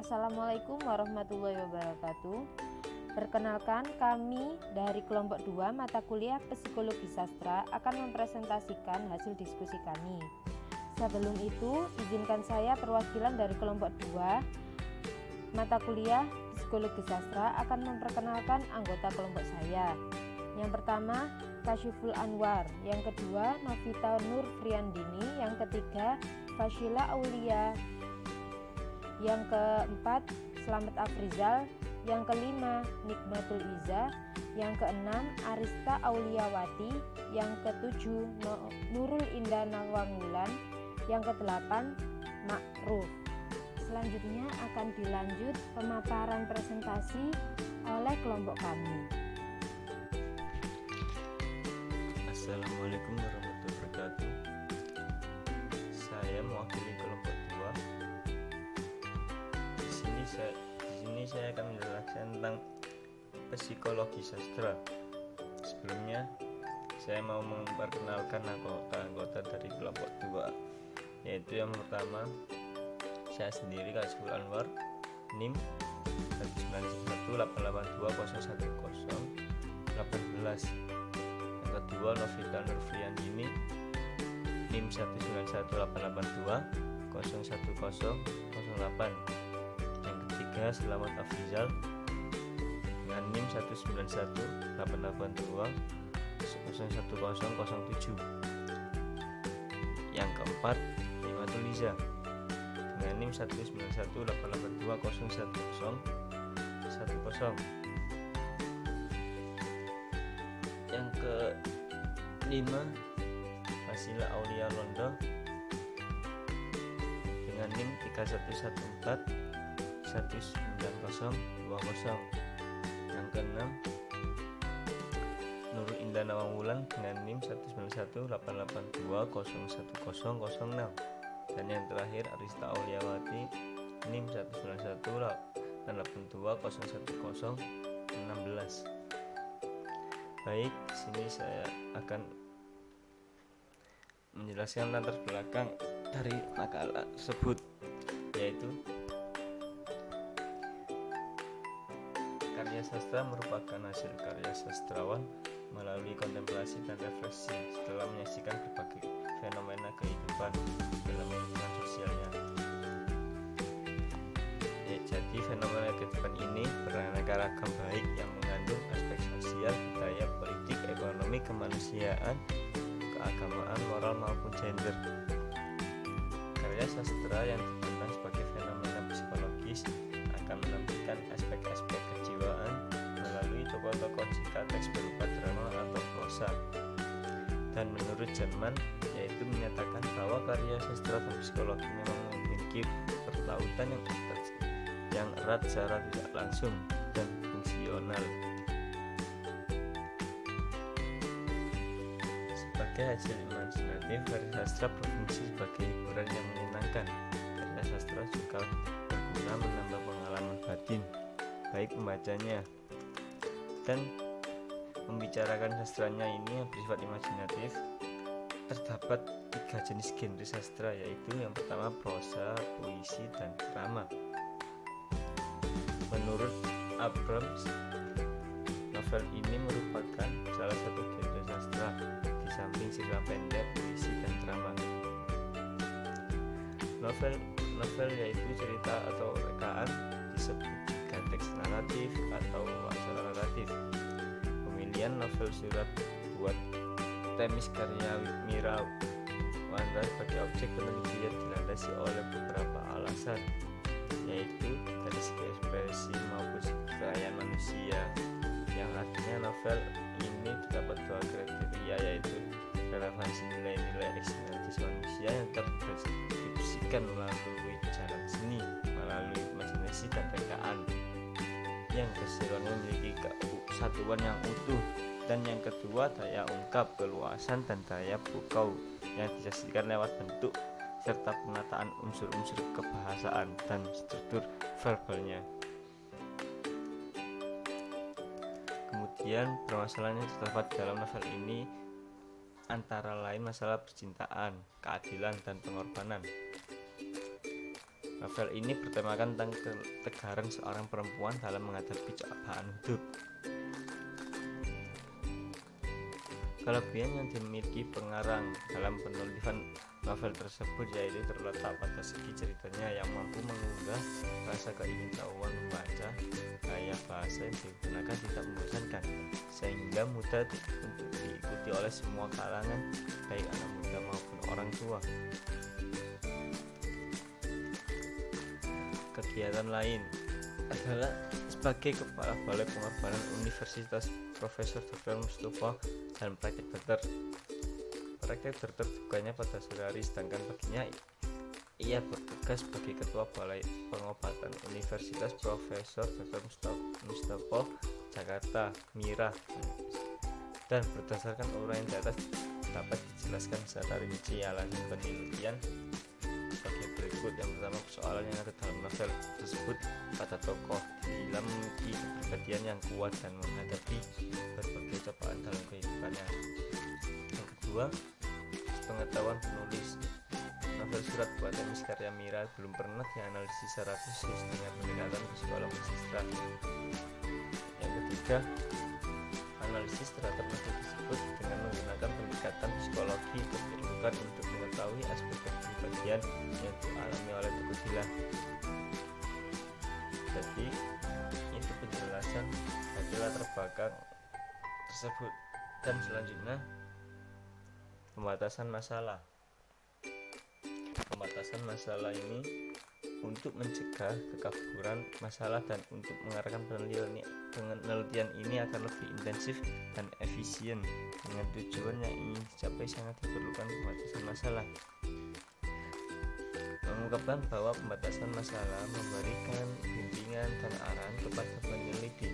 Assalamualaikum warahmatullahi wabarakatuh. Perkenalkan, kami dari kelompok 2 mata kuliah Psikologi Sastra akan mempresentasikan hasil diskusi kami. Sebelum itu, izinkan saya perwakilan dari kelompok 2 mata kuliah Psikologi Sastra akan memperkenalkan anggota kelompok saya. Yang pertama, Kasyiful Anwar. Yang kedua, Novita Nur Friandini. Yang ketiga, Fasyila Aulia. Yang keempat, Slamet Afrizal. Yang kelima, Nikmatul Iza. Yang keenam, Arista Auliawati. Yang ketujuh, Nurul Indah Nawangulan. Yang kedelapan, Ma'ruf. Selanjutnya akan dilanjut pemaparan presentasi oleh kelompok kami. Assalamualaikum warahmatullahi wabarakatuh. Saya mewakili kelompok 2. Di sini saya akan menjelaskan tentang psikologi sastra. Sebelumnya saya mau memperkenalkan anggota dari kelompok 2, yaitu yang pertama saya sendiri, Kasyiful Anwar, NIM 19188201018. Yang kedua, Novita Nur Friandini, NIM 19188201008. Yang ketiga, Slamet Afrizal dengan NIM 19188201007. Yang keempat, Nikmatul Iza dengan NIM 19188201010. Yang kelima, Fasyila Aulia Londo dengan NIM 3114190020. Yang keenam, Nurul Indah Nawangulan dengan NIM 1918820101006. Dan yang terakhir, Arista Auliawati, NIM 19188201016. Baik, di sini saya akan menjelaskan latar belakang dari makalah tersebut, yaitu karya sastra merupakan hasil karya sastrawan melalui kontemplasi dan refleksi setelah menyaksikan berbagai fenomena kehidupan dalam lingkungan sosialnya. Jadi fenomena kehidupan ini beraneka ragam, baik yang mengandung aspek sosial, budaya, politik, ekonomi, kemanusiaan, keagamaan, moral maupun gender. Karya sastra yang dipandang sebagai fenomena psikologis akan menampilkan aspek-aspek kejiwaan melalui tokoh-tokoh jika teks berupa drama atau prosa. Dan menurut Jerman, yaitu menyatakan bahwa karya sastra dan psikologi memang memiliki perlautan yang erat secara tidak langsung dan fungsional. Sebagai hasil imajinatif, karya sastra berfungsi sebagai hiburan yang menyenangkan. Karya sastra juga berguna menambah pengalaman batin, baik pembacanya dan membicarakan sastranya ini yang bersifat imajinatif. Terdapat 3 jenis genre sastra, yaitu yang pertama prosa, puisi, dan drama. Menurut Abrams, novel ini merupakan salah satu genre sastra di samping cerita pendek, puisi, dan drama. Novel yaitu cerita atau rekaan, disebut juga teks naratif atau wawancara naratif. Pemilihan novel surat buat Temis karya Mira Wanda sebagai objek penelitian dilandasi oleh beberapa alasan, yaitu dari segi ekspresi maupun kekayaan manusia. Yang artinya novel ini terdapat 2 kriteria, yaitu relevansi nilai-nilai eksistensi manusia yang terdeskripsikan melalui jalan seni, melalui imajinasi dan rekaan. Yang keseluruhannya memiliki kesatuan yang utuh. Dan yang kedua, daya ungkap, keluasan, dan daya bukau yang disaksikan lewat bentuk serta penataan unsur-unsur kebahasaan dan struktur verbalnya. Kemudian permasalahan yang terdapat dalam novel ini antara lain masalah percintaan, keadilan, dan pengorbanan. Novel ini bertemakan tentang ketegaran seorang perempuan dalam menghadapi cobaan hidup. Kelebihan yang dimiliki pengarang dalam penulisan novel tersebut yaitu terletak pada segi ceritanya yang mampu mengunggah rasa keingintahuan membaca, gaya bahasa yang digunakan tidak membosankan, sehingga mudah untuk diikuti oleh semua kalangan, baik anak muda maupun orang tua. Kegiatan lain adalah sebagai Kepala Balai Pengorbanan Universitas Profesor Dr. Mustafa dan praktek dokter bukannya pada sore hari, sedangkan paginya ia bertugas sebagai Ketua Balai Pengobatan Universitas Profesor Dr. Mustafa Jakarta Mira. Dan berdasarkan uraian di atas dapat dijelaskan secara rinci alasan penelitian sebagai berikut. Yang pertama, persoalan yang ada dalam novel tersebut pada tokoh Dilan memiliki kepribadian yang kuat dan menghadapi berbagai cobaan dalam kehidupannya. Yang kedua, pengetahuan penulis. Novel Surat Buatan Karya Mira belum pernah dianalisis secara khusus dengan pendekatan psikologi sastra. Yang ketiga, analisis terhadap novel tersebut dengan menggunakan pendekatan psikologi diperlukan untuk mengetahui aspek kepribadian yang dialami oleh tokoh Dilan. Jadi itu penjelasan bagi latar belakang tersebut. Dan selanjutnya, pembatasan masalah. Pembatasan masalah ini untuk mencegah kekaburan masalah dan untuk mengarahkan penelitian ini akan lebih intensif dan efisien. Dengan tujuan yang ingin dicapai sangat diperlukan pembatasan masalah. Mengungkapkan bahwa pembatasan masalah memberikan bimbingan dan arahan kepada peneliti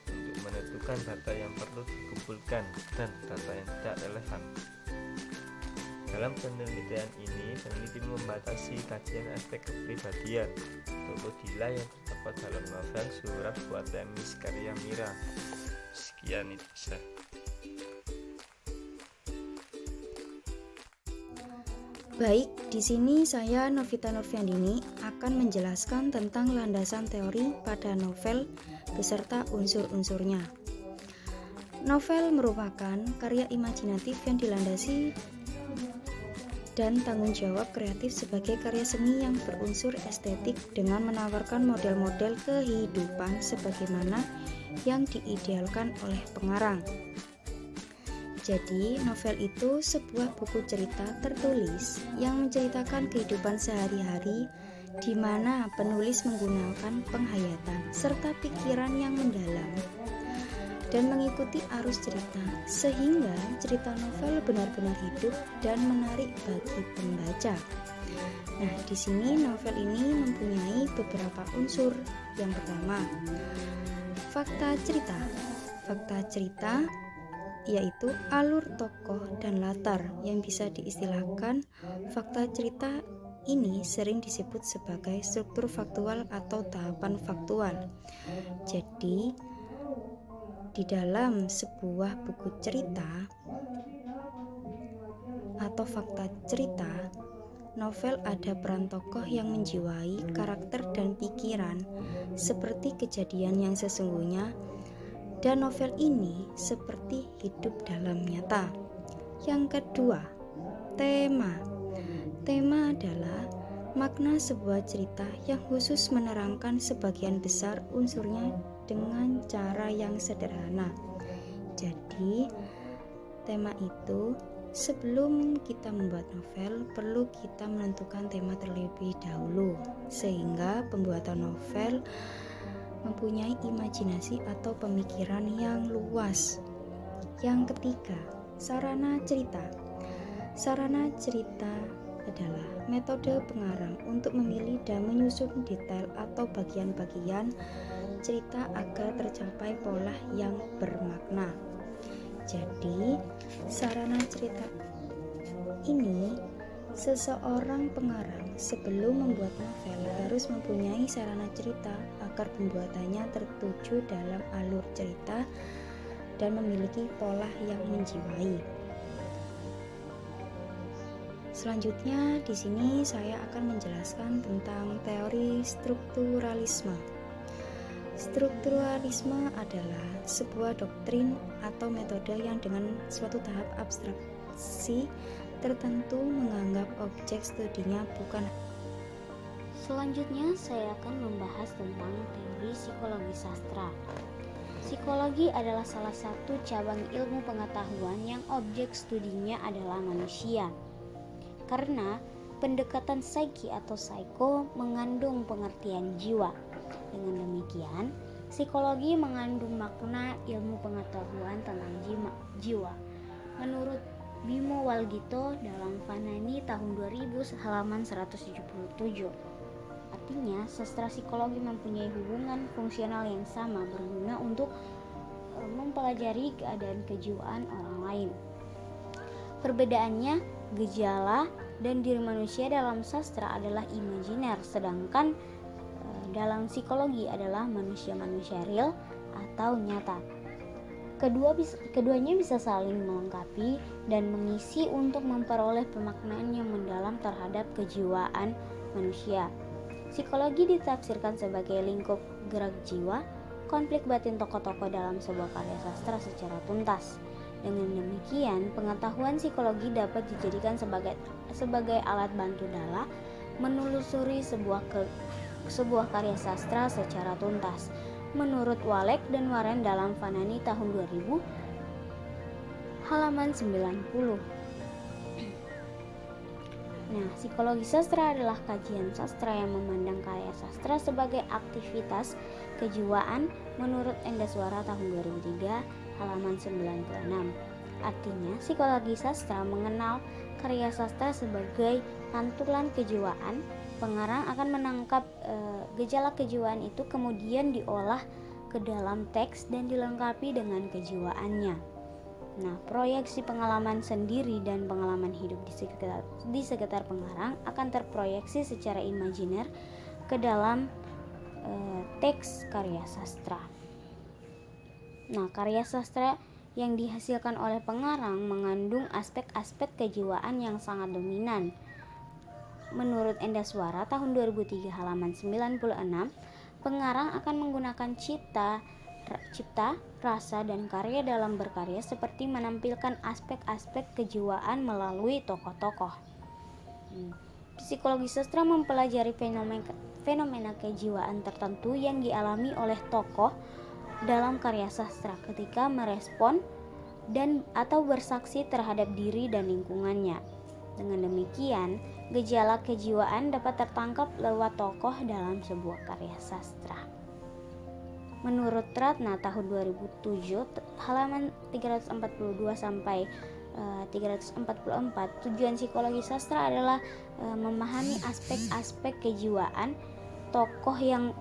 untuk menentukan data yang perlu dikumpulkan dan data yang tidak relevan. Dalam penelitian ini, peneliti membatasi kajian aspek kepribadian tokoh Dila yang terdapat dalam novel Surat Buatan Karya Mira. Sekian itu saja. Baik, di sini saya Novita Nurfiandini akan menjelaskan tentang landasan teori pada novel beserta unsur-unsurnya. Novel merupakan karya imajinatif yang dilandasi dan tanggung jawab kreatif sebagai karya seni yang berunsur estetik dengan menawarkan model-model kehidupan sebagaimana yang diidealkan oleh pengarang. Jadi, novel itu sebuah buku cerita tertulis yang menceritakan kehidupan sehari-hari di mana penulis menggunakan penghayatan serta pikiran yang mendalam dan mengikuti arus cerita sehingga cerita novel benar-benar hidup dan menarik bagi pembaca. Nah, di sini novel ini mempunyai beberapa unsur. Yang pertama, fakta cerita. Fakta cerita yaitu alur tokoh dan latar yang bisa diistilahkan fakta cerita ini sering disebut sebagai struktur faktual atau tahapan faktual. Jadi, di dalam sebuah buku cerita atau fakta cerita, novel ada peran tokoh yang menjiwai karakter dan pikiran seperti kejadian yang sesungguhnya, dan novel ini seperti hidup dalam nyata. Yang kedua, tema. Tema adalah makna sebuah cerita yang khusus menerangkan sebagian besar unsurnya dengan cara yang sederhana. Jadi, tema itu sebelum kita membuat novel perlu kita menentukan tema terlebih dahulu sehingga pembuatan novel mempunyai imajinasi atau pemikiran yang luas. Yang ketiga, sarana cerita. Sarana cerita adalah metode pengarang untuk memilih dan menyusun detail atau bagian-bagian cerita agar tercapai pola yang bermakna. Jadi, sarana cerita ini seseorang pengarang sebelum membuat novel harus mempunyai sarana cerita agar pembuatannya tertuju dalam alur cerita dan memiliki pola yang menjiwai. Selanjutnya di sini saya akan menjelaskan tentang teori strukturalisme. Strukturalisme adalah sebuah doktrin atau metode yang dengan suatu tahap abstraksi tertentu menganggap objek studinya bukan. Selanjutnya saya akan membahas tentang teori psikologi sastra. Psikologi adalah salah satu cabang ilmu pengetahuan yang objek studinya adalah manusia. Karena pendekatan psiki atau psycho mengandung pengertian jiwa. Dengan demikian, psikologi mengandung makna ilmu pengetahuan tentang jiwa. Menurut Bimo Walgito dalam Fanani tahun 2000 halaman 177. Artinya, sastra psikologi mempunyai hubungan fungsional yang sama berguna untuk mempelajari keadaan kejiwaan orang lain. Perbedaannya, gejala dan diri manusia dalam sastra adalah imajiner, sedangkan dalam psikologi adalah manusia-manusia real atau nyata. Keduanya bisa saling melengkapi dan mengisi untuk memperoleh pemaknaan yang mendalam terhadap kejiwaan manusia. Psikologi ditafsirkan sebagai lingkup gerak jiwa, konflik batin tokoh-tokoh dalam sebuah karya sastra secara tuntas. Dengan demikian, pengetahuan psikologi dapat dijadikan sebagai alat bantu dalam menelusuri sebuah karya sastra secara tuntas. Menurut Walek dan Waren dalam Fanani tahun 2000 halaman 90. Nah, psikologi sastra adalah kajian sastra yang memandang karya sastra sebagai aktivitas kejiwaan menurut Endaswara tahun 2003 halaman 96. Artinya, psikologi sastra mengenal karya sastra sebagai pantulan kejiwaan. Pengarang akan menangkap gejala kejiwaan itu kemudian diolah ke dalam teks dan dilengkapi dengan kejiwaannya. Nah, proyeksi pengalaman sendiri dan pengalaman hidup di sekitar pengarang akan terproyeksi secara imajiner ke dalam teks karya sastra. Nah, karya sastra yang dihasilkan oleh pengarang mengandung aspek-aspek kejiwaan yang sangat dominan. Menurut Endaswara tahun 2003 halaman 96, pengarang akan menggunakan cipta, rasa, dan karya dalam berkarya seperti menampilkan aspek-aspek kejiwaan melalui tokoh-tokoh. Psikologi sastra mempelajari fenomena kejiwaan tertentu yang dialami oleh tokoh dalam karya sastra ketika merespon dan atau bersaksi terhadap diri dan lingkungannya. Dengan demikian, gejala kejiwaan dapat tertangkap lewat tokoh dalam sebuah karya sastra. Menurut Ratna tahun 2007 halaman 342 sampai 344, tujuan psikologi sastra adalah memahami aspek-aspek kejiwaan tokoh yang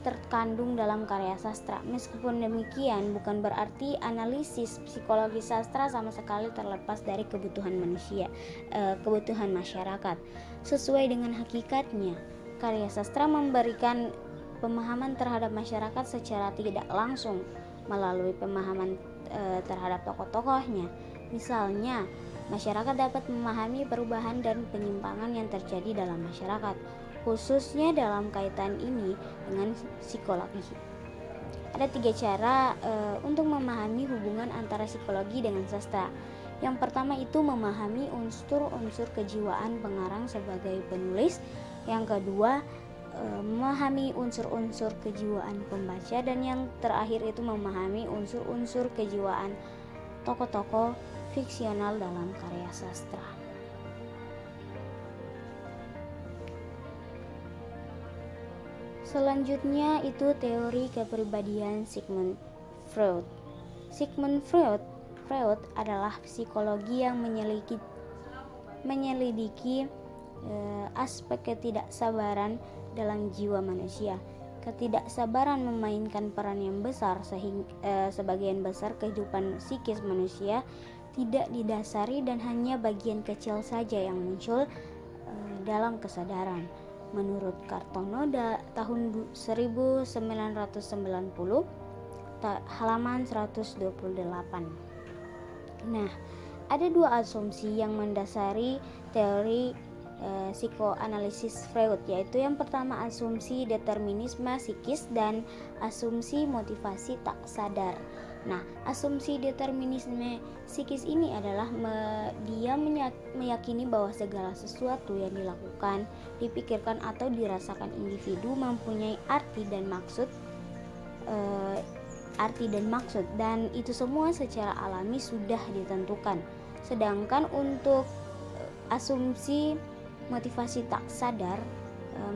terkandung dalam karya sastra. Meskipun demikian, bukan berarti analisis psikologi sastra sama sekali terlepas dari kebutuhan masyarakat. Sesuai dengan hakikatnya, karya sastra memberikan pemahaman terhadap masyarakat secara tidak langsung melalui pemahaman terhadap tokoh-tokohnya. Misalnya, masyarakat dapat memahami perubahan dan penyimpangan yang terjadi dalam masyarakat, khususnya dalam kaitan ini dengan psikologi. Ada 3 cara untuk memahami hubungan antara psikologi dengan sastra. Yang pertama itu memahami unsur-unsur kejiwaan pengarang sebagai penulis. Yang kedua, memahami unsur-unsur kejiwaan pembaca. Dan yang terakhir itu memahami unsur-unsur kejiwaan tokoh-tokoh fiksional dalam karya sastra. Selanjutnya itu teori kepribadian Sigmund Freud. Sigmund Freud adalah psikologi yang menyelidiki aspek ketidaksabaran dalam jiwa manusia. Ketidaksabaran memainkan peran yang besar sehingga sebagian besar kehidupan psikis manusia tidak didasari dan hanya bagian kecil saja yang muncul dalam kesadaran. Menurut Kartono tahun 1990 halaman 128. Nah, Ada dua asumsi yang mendasari teori psikoanalisis Freud, yaitu yang pertama asumsi determinisme psikis dan asumsi motivasi tak sadar. Nah, asumsi determinisme psikis ini adalah dia meyakini bahwa segala sesuatu yang dilakukan, dipikirkan atau dirasakan individu mempunyai arti dan maksud dan itu semua secara alami sudah ditentukan. Sedangkan untuk asumsi motivasi tak sadar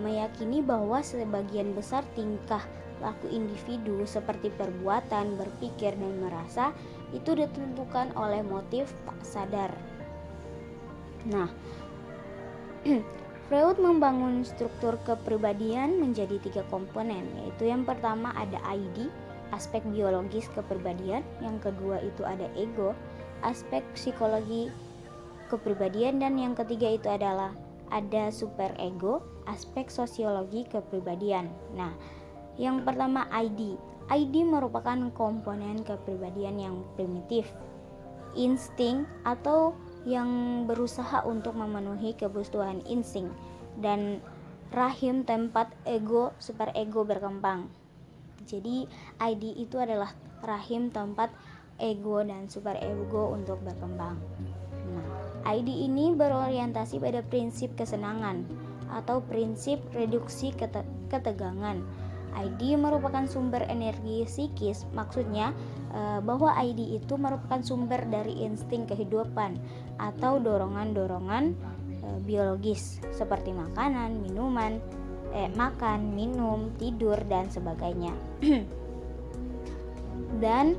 meyakini bahwa sebagian besar tingkah laku individu seperti perbuatan, berpikir, dan merasa itu ditentukan oleh motif tak sadar. Nah, Freud membangun struktur kepribadian menjadi 3 komponen, yaitu yang pertama ada ID, aspek biologis kepribadian, yang kedua itu ada ego, aspek psikologi kepribadian, dan yang ketiga itu adalah ada superego, aspek sosiologi kepribadian. Nah, yang pertama ID. ID merupakan komponen kepribadian yang primitif, insting atau yang berusaha untuk memenuhi kebutuhan insting, dan rahim tempat ego, superego berkembang. Jadi ID itu adalah rahim tempat ego dan superego untuk berkembang. Nah, ID ini berorientasi pada prinsip kesenangan atau prinsip reduksi ketegangan. ID merupakan sumber energi psikis, maksudnya bahwa ID itu merupakan sumber dari insting kehidupan atau dorongan-dorongan biologis seperti makan, minum, tidur, dan sebagainya. Dan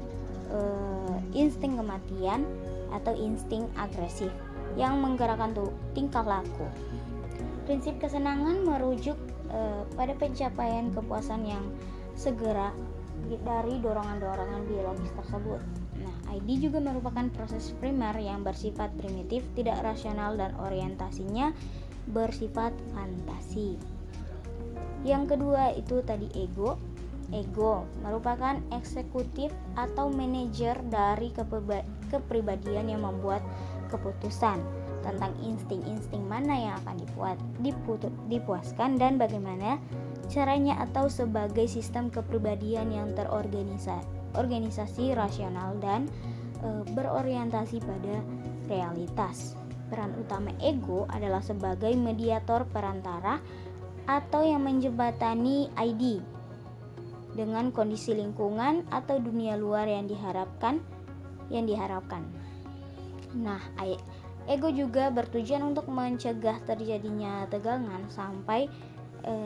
insting kematian atau insting agresif yang menggerakkan tingkah laku. Prinsip kesenangan merujuk pada pencapaian kepuasan yang segera dari dorongan-dorongan biologis tersebut. Nah, ID juga merupakan proses primer yang bersifat primitif, tidak rasional, dan orientasinya bersifat fantasi. Yang kedua itu tadi ego. Ego merupakan eksekutif atau manajer dari kepribadian yang membuat keputusan tentang insting-insting mana yang akan dipuaskan dan bagaimana caranya, atau sebagai sistem kepribadian yang terorganisasi rasional dan berorientasi pada realitas. Peran utama ego adalah sebagai mediator perantara atau yang menjembatani ID dengan kondisi lingkungan atau dunia luar yang diharapkan. Nah, ego juga bertujuan untuk mencegah terjadinya tegangan sampai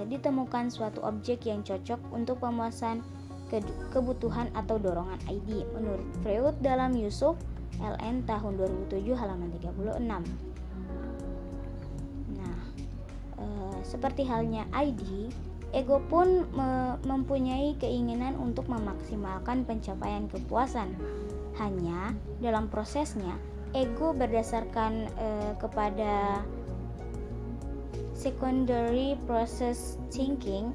ditemukan suatu objek yang cocok untuk pemuasan kebutuhan atau dorongan ID. Menurut Freud dalam Yusuf LN tahun 2007 halaman 36. Nah, seperti halnya ID, ego pun mempunyai keinginan untuk memaksimalkan pencapaian kepuasan. Hanya dalam prosesnya, ego berdasarkan kepada secondary process thinking.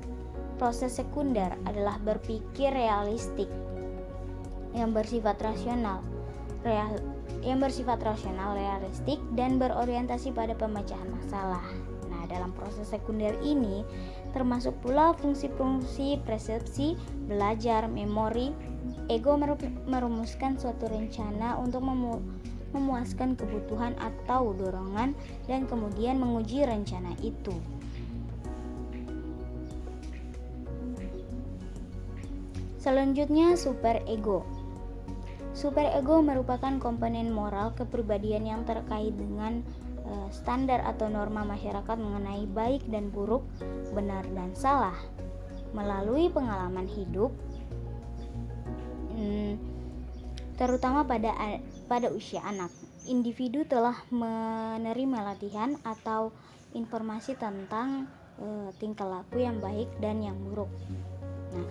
Proses sekunder adalah berpikir realistik yang bersifat rasional, realistik, dan berorientasi pada pemecahan masalah. Nah, dalam proses sekunder ini termasuk pula fungsi-fungsi persepsi, belajar, memori. Ego merumuskan suatu rencana untuk memuaskan kebutuhan atau dorongan dan kemudian menguji rencana itu. Selanjutnya, superego. Superego merupakan komponen moral kepribadian yang terkait dengan standar atau norma masyarakat mengenai baik dan buruk, benar dan salah. Melalui pengalaman hidup, terutama pada usia anak, individu telah menerima latihan atau informasi tentang tingkah laku yang baik dan yang buruk. Nah,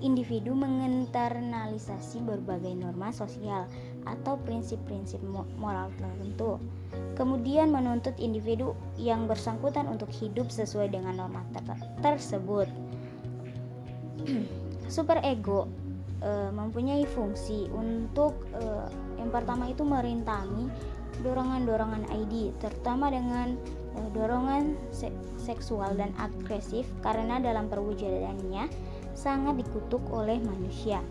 individu menginternalisasi berbagai norma sosial atau prinsip-prinsip moral tertentu, kemudian menuntut individu yang bersangkutan untuk hidup sesuai dengan norma tersebut. Superego mempunyai fungsi untuk Yang pertama itu merintangi dorongan-dorongan ID, terutama dengan dorongan seksual dan agresif, karena dalam perwujudannya sangat dikutuk oleh manusia.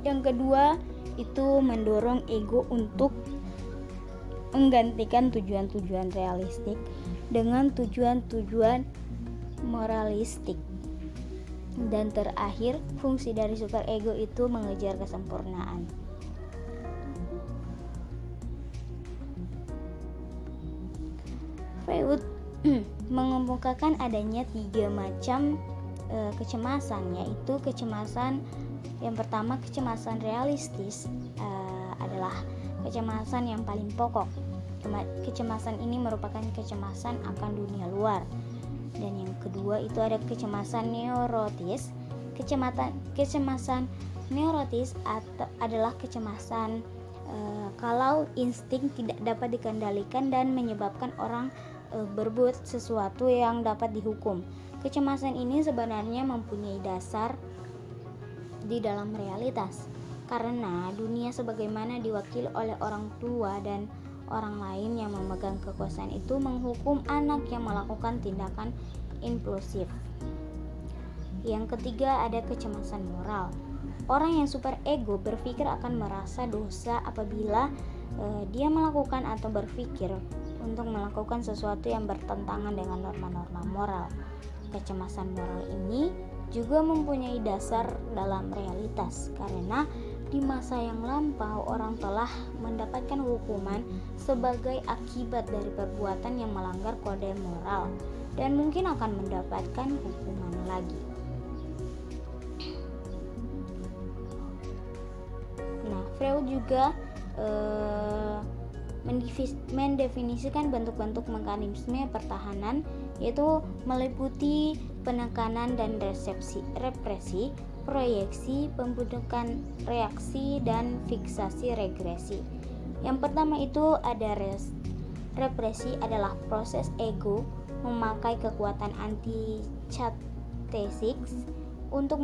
Yang kedua itu mendorong ego untuk menggantikan tujuan-tujuan realistik dengan tujuan-tujuan moralistik. Dan terakhir, fungsi dari superego itu mengejar kesempurnaan. Freud mengemukakan adanya 3 macam kecemasan, yaitu kecemasan yang pertama, kecemasan realistis, adalah kecemasan yang paling pokok. Kecemasan ini merupakan kecemasan akan dunia luar. Dan yang kedua itu ada kecemasan neurotis. Kecemasan neurotis adalah kecemasan kalau insting tidak dapat dikendalikan dan menyebabkan orang berbuat sesuatu yang dapat dihukum. Kecemasan ini sebenarnya mempunyai dasar di dalam realitas, karena dunia sebagaimana diwakili oleh orang tua dan orang lain yang memegang kekuasaan itu menghukum anak yang melakukan tindakan impulsif. Yang ketiga ada kecemasan moral. Orang yang super ego berpikir akan merasa dosa apabila dia melakukan atau berpikir untuk melakukan sesuatu yang bertentangan dengan norma-norma moral. Kecemasan moral ini juga mempunyai dasar dalam realitas, karena di masa yang lampau orang telah mendapatkan hukuman sebagai akibat dari perbuatan yang melanggar kode moral dan mungkin akan mendapatkan hukuman lagi. Nah, Freud juga mendefinisikan bentuk-bentuk mekanisme pertahanan, yaitu meliputi penekanan dan represi, proyeksi, pembentukan reaksi, dan fiksasi regresi. Yang pertama itu ada represi, adalah proses ego memakai kekuatan antitesis untuk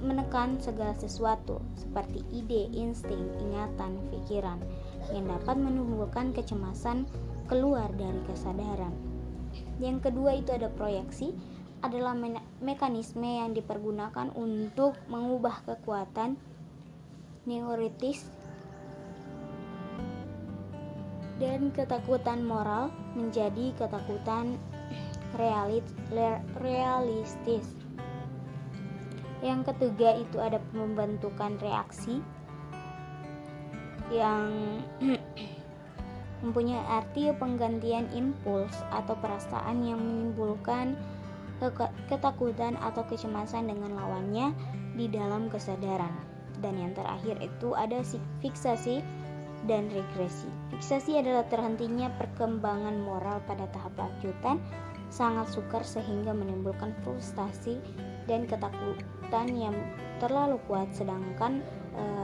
menekan segala sesuatu seperti ide, insting, ingatan, pikiran yang dapat menimbulkan kecemasan keluar dari kesadaran. Yang kedua itu ada proyeksi, adalah mekanisme yang dipergunakan untuk mengubah kekuatan neurotis dan ketakutan moral menjadi ketakutan realistis. Yang ketiga itu ada pembentukan reaksi yang mempunyai arti penggantian impuls atau perasaan yang menimbulkan ketakutan atau kecemasan dengan lawannya di dalam kesadaran. Dan yang terakhir itu ada fiksasi dan regresi. Fiksasi adalah terhentinya perkembangan moral pada tahap lanjutan, sangat sukar sehingga menimbulkan frustasi dan ketakutan yang terlalu kuat, sedangkan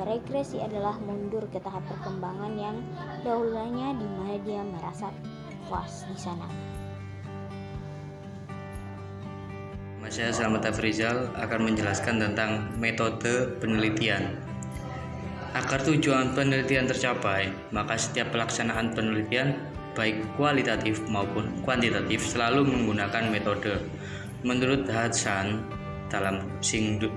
regresi adalah mundur ke tahap perkembangan yang dahulunya di mana dia merasa puas di sana. Saya Selamat Afrizal akan menjelaskan tentang metode penelitian. Agar tujuan penelitian tercapai, maka setiap pelaksanaan penelitian baik kualitatif maupun kuantitatif selalu menggunakan metode. Menurut Hudson dalam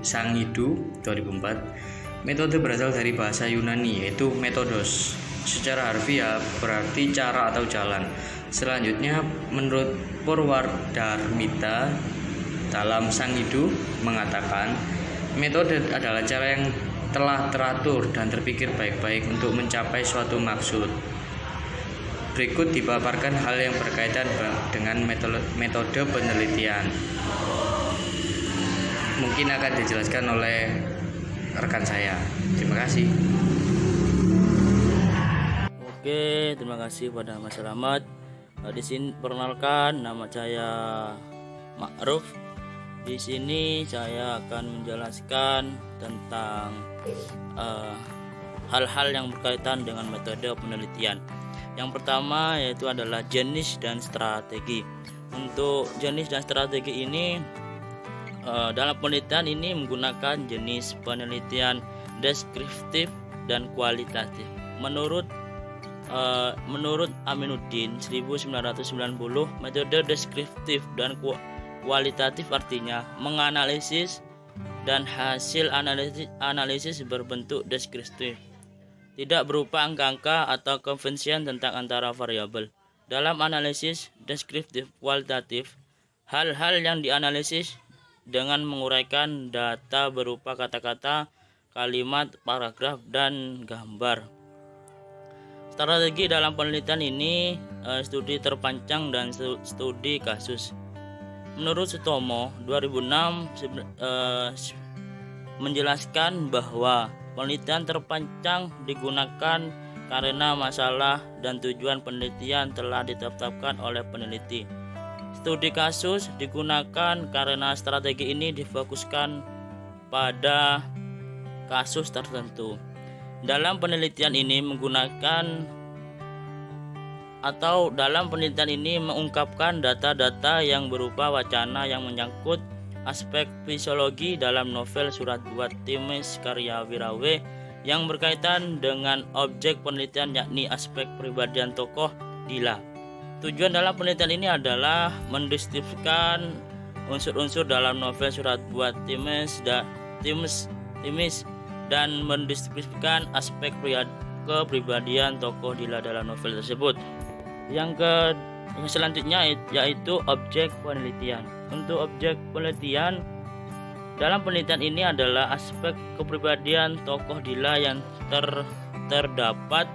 Sangidu 2004, metode berasal dari bahasa Yunani yaitu metodos. Secara harfiah berarti cara atau jalan. Selanjutnya menurut Purwadarmita dalam Sangidu mengatakan metode adalah cara yang telah teratur dan terpikir baik-baik untuk mencapai suatu maksud. Berikut dipaparkan hal yang berkaitan dengan metode penelitian. Mungkin akan dijelaskan oleh rekan saya. Terima kasih. Oke, terima kasih pada Mas Selamat. Di sini perkenalkan, nama saya Ma'ruf. Di sini saya akan menjelaskan tentang hal-hal yang berkaitan dengan metode penelitian. Yang pertama yaitu adalah jenis dan strategi. Untuk jenis dan strategi ini dalam penelitian ini menggunakan jenis penelitian deskriptif dan kualitatif. Menurut Aminuddin 1990, metode deskriptif dan kualitatif artinya menganalisis dan hasil analisis berbentuk deskriptif, tidak berupa angka-angka atau konvensi tentang antara variabel. Dalam analisis deskriptif kualitatif, hal-hal yang dianalisis dengan menguraikan data berupa kata-kata, kalimat, paragraf, dan gambar. Strategi dalam penelitian ini studi terpanjang dan studi kasus. Menurut Sutomo 2006 menjelaskan bahwa penelitian terpanjang digunakan karena masalah dan tujuan penelitian telah ditetapkan oleh peneliti. Studi kasus digunakan karena strategi ini difokuskan pada kasus tertentu. Dalam penelitian ini mengungkapkan data-data yang berupa wacana yang menyangkut aspek fisiologi dalam novel Surat Buat Themis karya Wirawe yang berkaitan dengan objek penelitian, yakni aspek kepribadian tokoh Dila. Tujuan dalam penelitian ini adalah mendeskripsikan unsur-unsur dalam novel Surat Buat Themis dan mendeskripsikan aspek kepribadian tokoh Dila dalam novel tersebut. Yang selanjutnya yaitu objek penelitian. Untuk objek penelitian dalam penelitian ini adalah aspek kepribadian tokoh Dila yang terdapat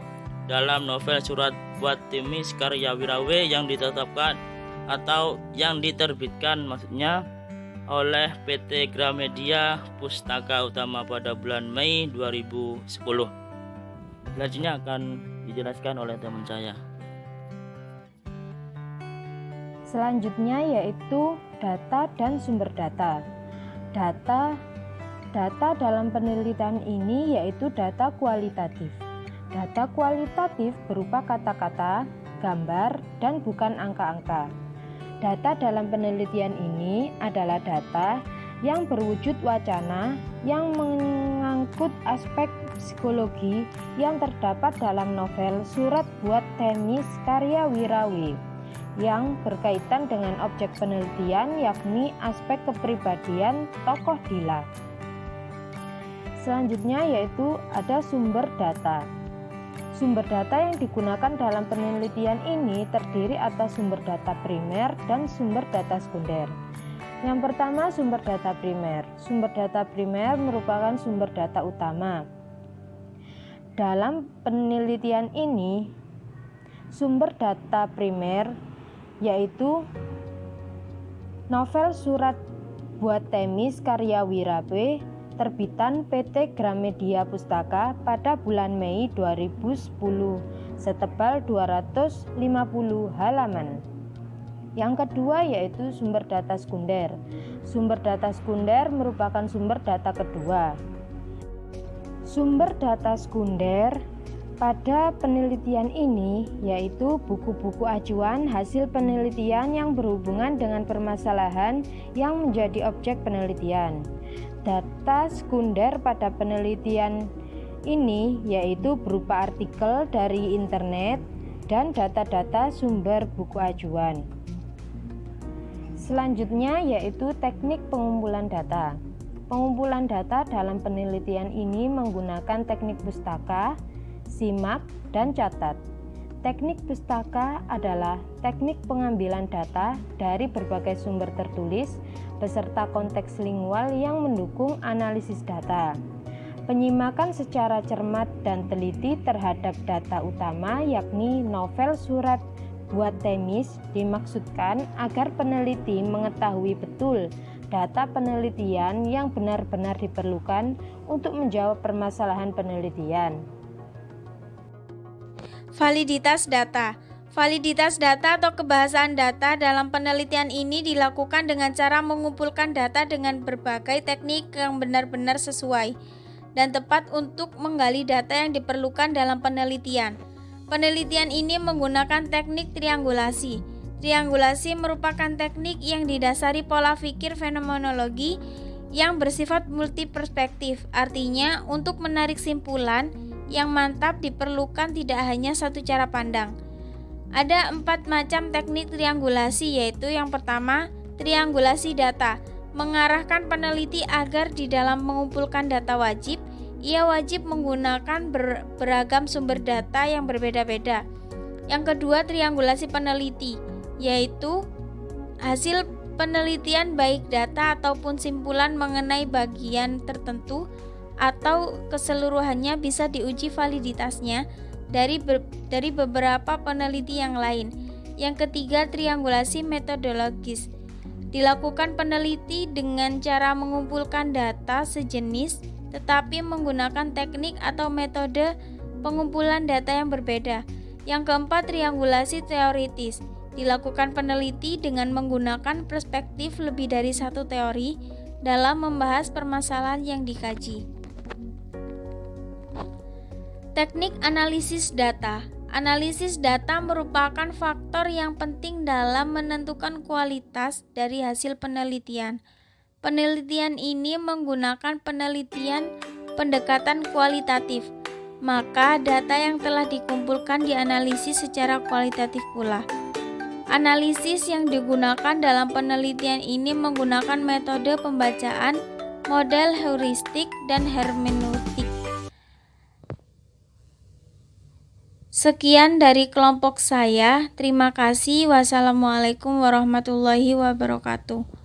dalam novel Surat Buat Themis karya Wirawe yang ditetapkan atau yang diterbitkan maksudnya oleh PT Gramedia Pustaka Utama pada bulan Mei 2010. Selanjutnya akan dijelaskan oleh teman saya. Selanjutnya yaitu data dan sumber data. Data dalam penelitian ini yaitu data kualitatif. Data kualitatif berupa kata-kata, gambar, dan bukan angka-angka. Data dalam penelitian ini adalah data yang berwujud wacana yang mengangkut aspek psikologi yang terdapat dalam novel Surat Buat Themis karya Wirawe yang berkaitan dengan objek penelitian, yakni aspek kepribadian tokoh Dila. Selanjutnya yaitu ada sumber data. Sumber data yang digunakan dalam penelitian ini terdiri atas sumber data primer dan sumber data sekunder. Yang pertama, sumber data primer. Sumber data primer merupakan sumber data utama. Dalam penelitian ini, sumber data primer yaitu novel Surat Buat Themis karya Wirawe terbitan PT Gramedia Pustaka pada bulan Mei 2010 setebal 250 halaman. Yang kedua yaitu sumber data sekunder. Sumber data sekunder merupakan sumber data kedua. Sumber data sekunder pada penelitian ini yaitu buku-buku acuan hasil penelitian yang berhubungan dengan permasalahan yang menjadi objek penelitian. Data sekunder pada penelitian ini yaitu berupa artikel dari internet dan data-data sumber buku acuan. Selanjutnya yaitu teknik pengumpulan data. Pengumpulan data dalam penelitian ini menggunakan teknik pustaka, simak, dan catat. Teknik pustaka adalah teknik pengambilan data dari berbagai sumber tertulis beserta konteks lingual yang mendukung analisis data. Penyimakan secara cermat dan teliti terhadap data utama yakni novel Surat Buat Themis dimaksudkan agar peneliti mengetahui betul data penelitian yang benar-benar diperlukan untuk menjawab permasalahan penelitian. Validitas data. Validitas data atau kebahasaan data dalam penelitian ini dilakukan dengan cara mengumpulkan data dengan berbagai teknik yang benar-benar sesuai dan tepat untuk menggali data yang diperlukan dalam penelitian. Penelitian ini menggunakan teknik triangulasi. Triangulasi merupakan teknik yang didasari pola pikir fenomenologi yang bersifat multiperspektif, artinya untuk menarik simpulan yang mantap diperlukan tidak hanya satu cara pandang. Ada 4 macam teknik triangulasi, yaitu yang pertama, triangulasi data. Mengarahkan peneliti agar di dalam mengumpulkan data wajib, ia wajib menggunakan beragam sumber data yang berbeda-beda. Yang kedua, triangulasi peneliti, yaitu hasil penelitian baik data ataupun simpulan mengenai bagian tertentu atau keseluruhannya bisa diuji validitasnya dari beberapa peneliti yang lain. Yang ketiga, triangulasi metodologis. Dilakukan peneliti dengan cara mengumpulkan data sejenis tetapi menggunakan teknik atau metode pengumpulan data yang berbeda. Yang keempat, triangulasi teoritis. Dilakukan peneliti dengan menggunakan perspektif lebih dari satu teori dalam membahas permasalahan yang dikaji. Teknik analisis data. Analisis data merupakan faktor yang penting dalam menentukan kualitas dari hasil penelitian. Penelitian ini menggunakan pendekatan kualitatif, maka data yang telah dikumpulkan dianalisis secara kualitatif pula. Analisis yang digunakan dalam penelitian ini menggunakan metode pembacaan, model heuristik, dan hermeneutik. Sekian dari kelompok saya. Terima kasih. Wassalamualaikum warahmatullahi wabarakatuh.